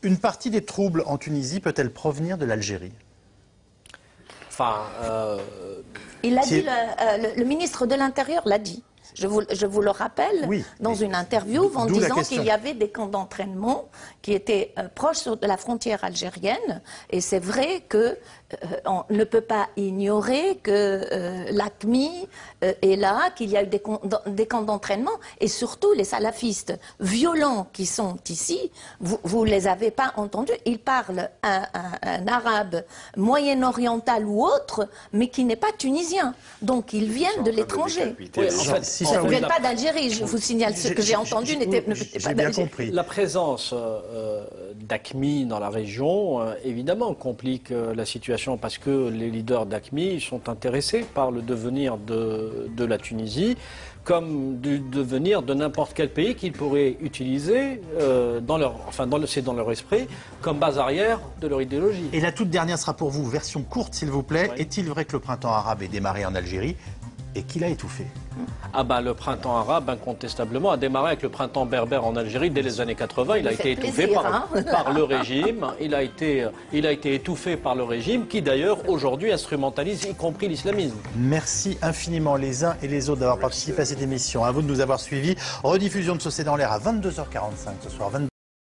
Une partie des troubles en Tunisie peut-elle provenir de l'Algérie? Enfin, Il l'a dit, le ministre de l'Intérieur l'a dit. Je vous le rappelle, oui, dans une interview, en disant qu'il y avait des camps d'entraînement qui étaient proches de la frontière algérienne. Et c'est vrai que on ne peut pas ignorer que l'AQMI est là, qu'il y a eu des camps d'entraînement. Et surtout, les salafistes violents qui sont ici, vous ne les avez pas entendus. Ils parlent un arabe moyen-oriental ou autre, mais qui n'est pas tunisien. Donc, ils viennent de l'étranger. Oui, en fait, Ils ne viennent pas d'Algérie, je vous signale, ce que j'ai entendu n'était pas d'Algérie. La présence d'AQMI dans la région, évidemment, complique la situation parce que les leaders d'AQMI sont intéressés par le devenir de la Tunisie, comme du devenir de n'importe quel pays qu'ils pourraient utiliser, c'est dans leur esprit, comme base arrière de leur idéologie. Et la toute dernière sera pour vous, version courte s'il vous plaît. Oui. Est-il vrai que le printemps arabe est démarré en Algérie et qu'il a étouffé? Ah ben, le printemps arabe, incontestablement, a démarré avec le printemps berbère en Algérie dès les années 80. Il a été étouffé par le régime. Il a été étouffé par le régime qui, d'ailleurs, aujourd'hui instrumentalise y compris l'islamisme. Merci infiniment les uns et les autres d'avoir participé à cette émission. À vous de nous avoir suivis. Rediffusion de Ce C'est dans l'air à 22h45 ce soir.